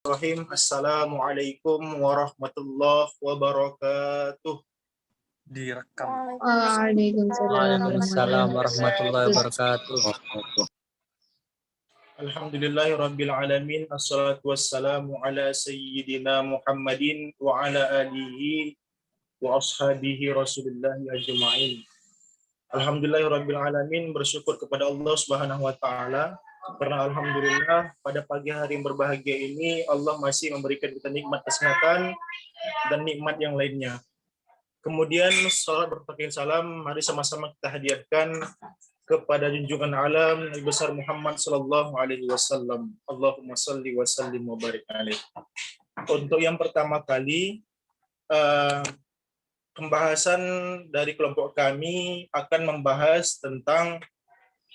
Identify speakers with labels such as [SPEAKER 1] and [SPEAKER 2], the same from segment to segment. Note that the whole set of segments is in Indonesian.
[SPEAKER 1] Bismillahirrahmanirrahim. Assalamualaikum warahmatullahi wabarakatuh.
[SPEAKER 2] Direkam.
[SPEAKER 3] Waalaikumsalam warahmatullahi wabarakatuh.
[SPEAKER 1] Alhamdulillahirabbil alamin. Assalatu wassalamu ala sayyidina Muhammadin wa ala alihi wa ashabihi Rasulillah ajma'in. Alhamdulillahirabbil alamin, bersyukur kepada Allah Subhanahu wa taala karena alhamdulillah pada pagi hari yang berbahagia ini Allah masih memberikan kita nikmat kesehatan dan nikmat yang lainnya. Kemudian salat berpakaian salam, mari sama-sama kita hadiahkan kepada junjungan alam Nabi besar Muhammad sallallahu alaihi wasallam. Allahumma shalli wa sallim wa barik alaihi. Untuk yang pertama kali pembahasan dari kelompok kami akan membahas tentang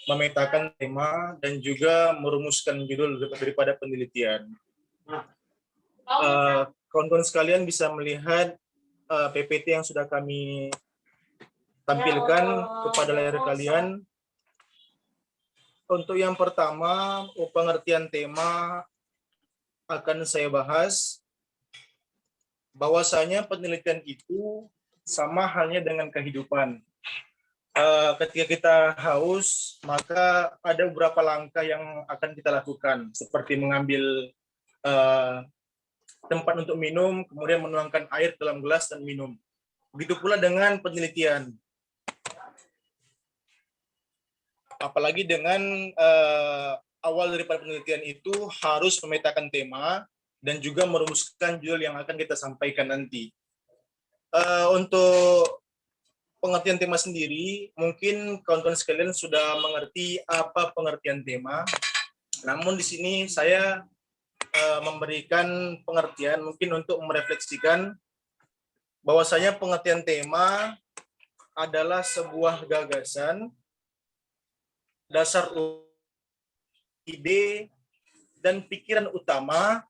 [SPEAKER 1] memetakan tema dan juga merumuskan judul daripada penelitian. Kawan-kawan sekalian bisa melihat PPT yang sudah kami tampilkan kepada layar kalian. Untuk yang pertama, pengertian tema akan saya bahas. Bahwasanya penelitian itu sama halnya dengan kehidupan. Ketika kita haus, maka ada beberapa langkah yang akan kita lakukan, seperti mengambil tempat untuk minum, kemudian menuangkan air dalam gelas dan minum. Begitu pula dengan penelitian. Apalagi dengan awal daripada penelitian itu harus memetakan tema dan juga merumuskan judul yang akan kita sampaikan nanti. Untuk pengertian tema sendiri, mungkin kawan-kawan sekalian sudah mengerti apa pengertian tema. Namun di sini saya memberikan pengertian mungkin untuk merefleksikan bahwasanya pengertian tema adalah sebuah gagasan, dasar ide, dan pikiran utama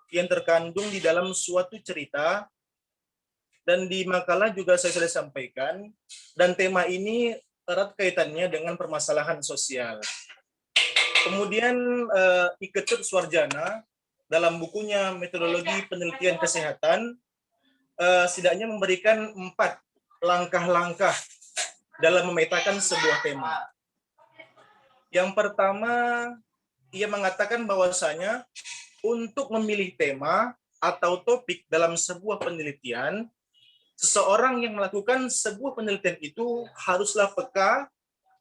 [SPEAKER 1] yang terkandung di dalam suatu cerita. Dan di makalah juga saya sudah sampaikan, dan tema ini erat kaitannya dengan permasalahan sosial. Kemudian Iketut Suarjana dalam bukunya Metodologi Penelitian Kesehatan setidaknya memberikan 4 langkah-langkah dalam memetakan sebuah tema. Yang pertama, ia mengatakan bahwasanya untuk memilih tema atau topik dalam sebuah penelitian, seseorang yang melakukan sebuah penelitian itu haruslah peka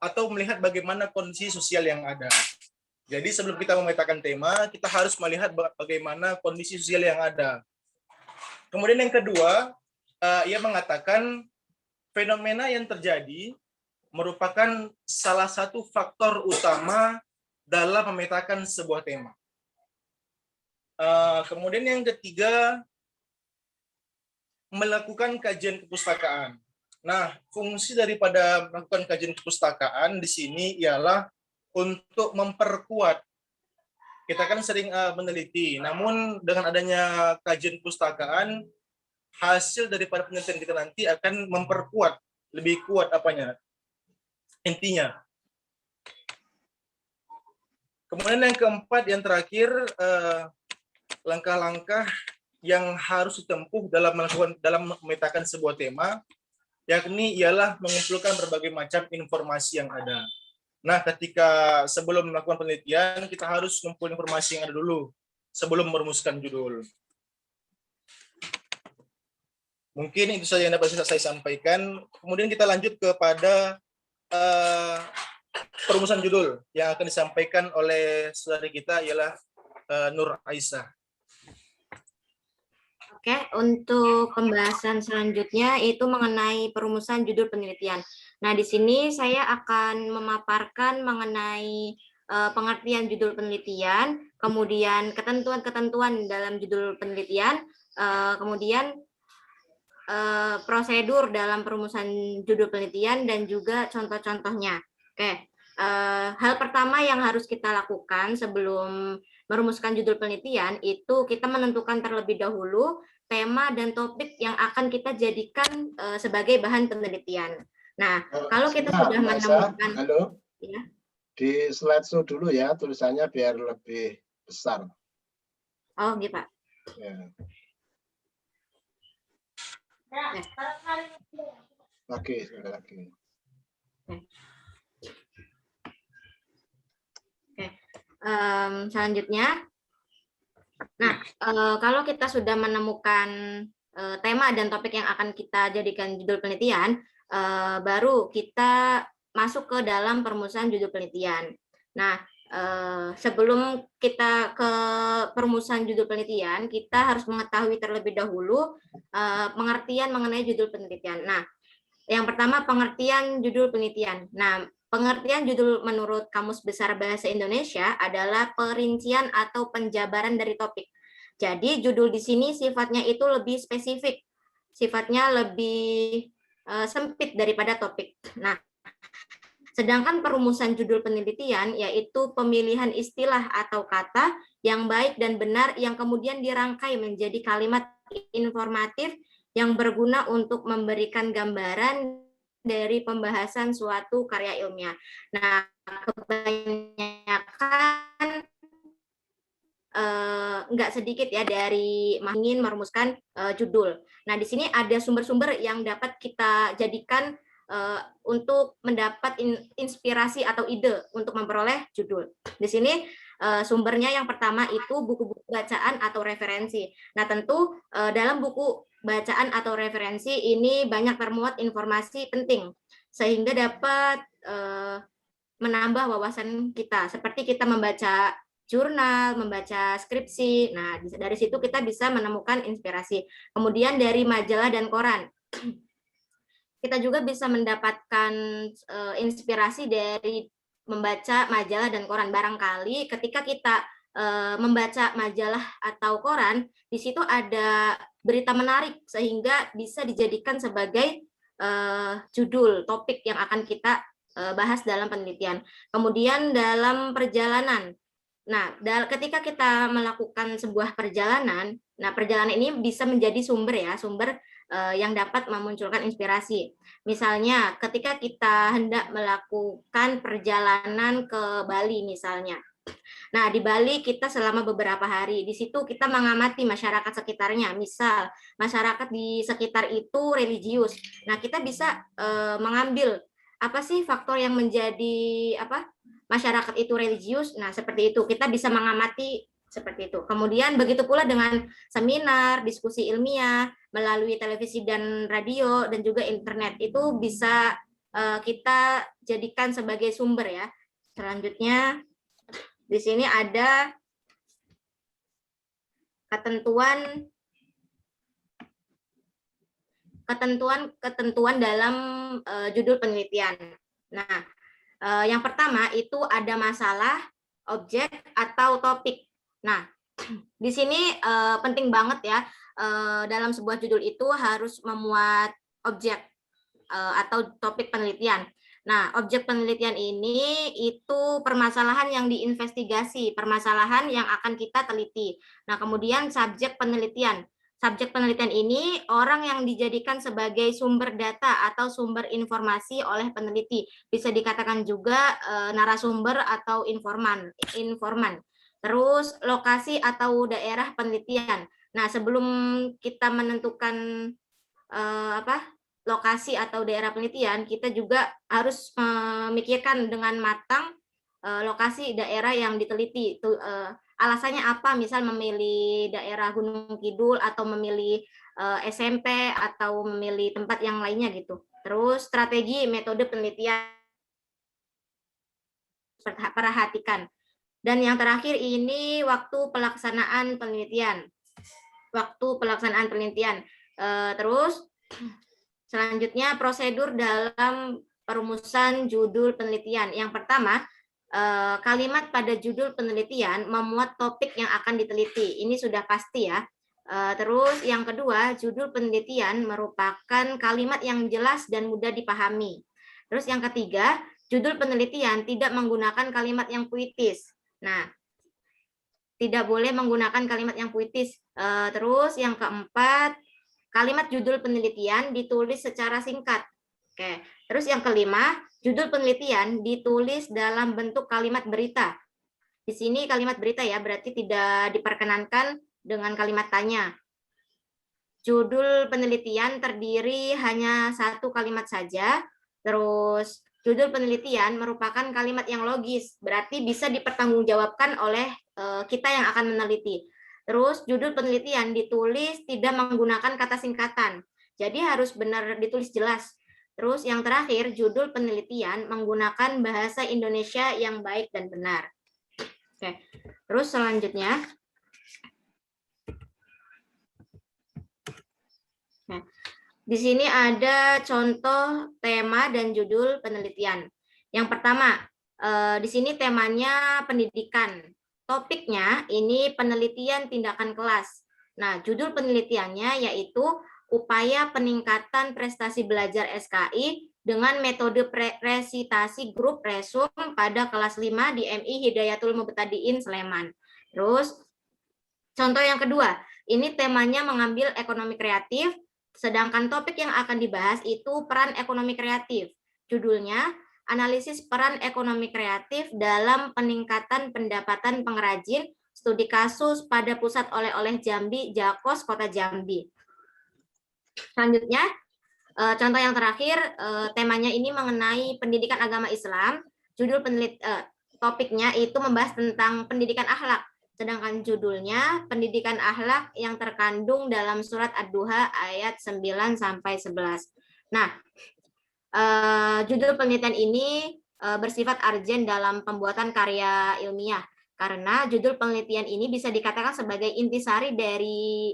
[SPEAKER 1] atau melihat bagaimana kondisi sosial yang ada. Jadi sebelum kita memetakan tema, kita harus melihat bagaimana kondisi sosial yang ada. Kemudian yang kedua, ia mengatakan fenomena yang terjadi merupakan salah satu faktor utama dalam memetakan sebuah tema. Kemudian yang ketiga, melakukan kajian kepustakaan. Nah, fungsi daripada melakukan kajian kepustakaan di sini ialah untuk memperkuat. Kita kan sering meneliti, namun dengan adanya kajian kepustakaan, hasil daripada penelitian kita nanti akan memperkuat, lebih kuat apanya? Intinya. Kemudian yang keempat, yang terakhir, langkah-langkah yang harus ditempuh dalam memetakan sebuah tema, yakni ialah mengumpulkan berbagai macam informasi yang ada. Nah, ketika sebelum melakukan penelitian, kita harus mengumpulkan informasi yang ada dulu sebelum merumuskan judul. Mungkin itu saja yang dapat saya sampaikan. Kemudian kita lanjut kepada perumusan judul yang akan disampaikan oleh saudari kita ialah Nur Aisyah.
[SPEAKER 4] Oke, untuk pembahasan selanjutnya itu mengenai perumusan judul penelitian. Nah, di sini saya akan memaparkan mengenai pengertian judul penelitian, kemudian ketentuan-ketentuan dalam judul penelitian, kemudian prosedur dalam perumusan judul penelitian, dan juga contoh-contohnya. Oke, hal pertama yang harus kita lakukan sebelum merumuskan judul penelitian itu kita menentukan terlebih dahulu tema dan topik yang akan kita jadikan sebagai bahan penelitian. Nah, kalau kita sudah menemukan,
[SPEAKER 5] ya, di slideshow dulu ya tulisannya biar lebih besar.
[SPEAKER 4] Oh, gitu, Pak.
[SPEAKER 5] Ya.
[SPEAKER 4] Ya.
[SPEAKER 5] Laki, laki.
[SPEAKER 4] Selanjutnya, nah, kalau kita sudah menemukan tema dan topik yang akan kita jadikan judul penelitian, baru kita masuk ke dalam perumusan judul penelitian. Nah, sebelum kita ke perumusan judul penelitian, kita harus mengetahui terlebih dahulu pengertian mengenai judul penelitian. Nah, yang pertama pengertian judul penelitian. Nah, pengertian judul menurut Kamus Besar Bahasa Indonesia adalah perincian atau penjabaran dari topik. Jadi judul di sini sifatnya itu lebih spesifik, sifatnya lebih sempit daripada topik. Nah, sedangkan perumusan judul penelitian yaitu pemilihan istilah atau kata yang baik dan benar yang kemudian dirangkai menjadi kalimat informatif yang berguna untuk memberikan gambaran dari pembahasan suatu karya ilmiah. Nah, kebanyakan nggak sedikit ya dari ingin merumuskan judul. Nah, di sini ada sumber-sumber yang dapat kita jadikan untuk mendapat inspirasi atau ide untuk memperoleh judul. Di sini sumbernya yang pertama itu buku-buku bacaan atau referensi. Nah, tentu dalam buku bacaan atau referensi ini banyak termuat informasi penting sehingga dapat menambah wawasan kita. Seperti kita membaca jurnal, membaca skripsi. Nah, dari situ kita bisa menemukan inspirasi. Kemudian dari majalah dan koran. Kita juga bisa mendapatkan inspirasi dari membaca majalah dan koran. Barangkali ketika kita membaca majalah atau koran, di situ ada berita menarik sehingga bisa dijadikan sebagai judul topik yang akan kita bahas dalam penelitian. Kemudian dalam perjalanan. Nah, ketika kita melakukan sebuah perjalanan, nah perjalanan ini bisa menjadi sumber ya, sumber yang dapat memunculkan inspirasi. Misalnya ketika kita hendak melakukan perjalanan ke Bali misalnya. Nah, di Bali kita selama beberapa hari. Di situ kita mengamati masyarakat sekitarnya. Misal, masyarakat di sekitar itu religius. Nah, kita bisa mengambil apa sih faktor yang menjadi masyarakat itu religius. Nah, seperti itu. Kita bisa mengamati seperti itu. Kemudian begitu pula dengan seminar, diskusi ilmiah, melalui televisi dan radio, dan juga internet. Itu bisa kita jadikan sebagai sumber ya. Selanjutnya, di sini ada ketentuan dalam judul penelitian. Nah, yang pertama itu ada masalah, objek, atau topik. Nah, di sini penting banget ya, dalam sebuah judul itu harus memuat objek atau topik penelitian. Nah, objek penelitian ini itu permasalahan yang diinvestigasi, permasalahan yang akan kita teliti. Nah, kemudian subjek penelitian. Subjek penelitian ini orang yang dijadikan sebagai sumber data atau sumber informasi oleh peneliti. Bisa dikatakan juga narasumber atau informan. Terus lokasi atau daerah penelitian. Nah, sebelum kita menentukan lokasi atau daerah penelitian, kita juga harus memikirkan dengan matang lokasi daerah yang diteliti. Alasannya apa? Misal memilih daerah Gunung Kidul atau memilih SMP atau memilih tempat yang lainnya gitu. Terus strategi metode penelitian perhatikan. Dan yang terakhir ini waktu pelaksanaan penelitian. Terus selanjutnya prosedur dalam perumusan judul penelitian. Yang pertama, kalimat pada judul penelitian memuat topik yang akan diteliti. Ini sudah pasti ya. Terus yang kedua, judul penelitian merupakan kalimat yang jelas dan mudah dipahami. Terus yang ketiga, judul penelitian tidak menggunakan kalimat yang puitis. Nah, tidak boleh menggunakan kalimat yang puitis. Terus yang keempat, kalimat judul penelitian ditulis secara singkat. Oke. Terus yang kelima, judul penelitian ditulis dalam bentuk kalimat berita. Di sini kalimat berita ya, berarti tidak diperkenankan dengan kalimat tanya. Judul penelitian terdiri hanya satu kalimat saja, terus judul penelitian merupakan kalimat yang logis, berarti bisa dipertanggungjawabkan oleh kita yang akan meneliti. Terus judul penelitian ditulis tidak menggunakan kata singkatan, jadi harus benar ditulis jelas. Terus yang terakhir, judul penelitian menggunakan bahasa Indonesia yang baik dan benar. Oke, terus selanjutnya, nah, di sini ada contoh tema dan judul penelitian. Yang pertama, di sini temanya pendidikan. Topiknya ini penelitian tindakan kelas. Nah, judul penelitiannya yaitu upaya peningkatan prestasi belajar SKI dengan metode resitasi grup resum pada kelas 5 di MI Hidayatul Mubtadiin Sleman. Terus, contoh yang kedua, ini temanya mengambil ekonomi kreatif, sedangkan topik yang akan dibahas itu peran ekonomi kreatif. Judulnya, analisis peran ekonomi kreatif dalam peningkatan pendapatan pengrajin, studi kasus pada pusat oleh-oleh Jambi, Jakos, Kota Jambi. Selanjutnya, contoh yang terakhir, temanya ini mengenai pendidikan agama Islam. Judul topiknya itu membahas tentang pendidikan akhlak. Sedangkan judulnya pendidikan akhlak yang terkandung dalam surat Ad-Duha ayat 9-11. Nah, judul penelitian ini bersifat arjen dalam pembuatan karya ilmiah, karena judul penelitian ini bisa dikatakan sebagai intisari dari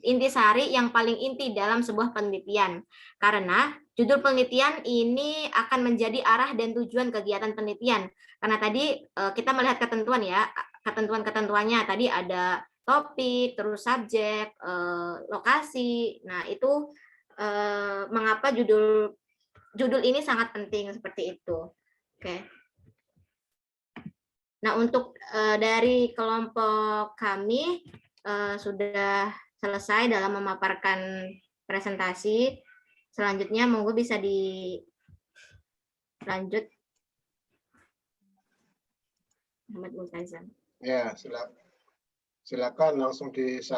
[SPEAKER 4] intisari yang paling inti dalam sebuah penelitian, karena judul penelitian ini akan menjadi arah dan tujuan kegiatan penelitian. Karena tadi kita melihat ketentuan ya, ketentuannya tadi ada topik, terus subjek, lokasi. Nah, itu mengapa judul ini sangat penting seperti itu. Oke. Nah, untuk dari kelompok kami sudah selesai dalam memaparkan presentasi. Selanjutnya monggo bisa dilanjut. Muhammad Multazam.
[SPEAKER 5] Ya, silakan langsung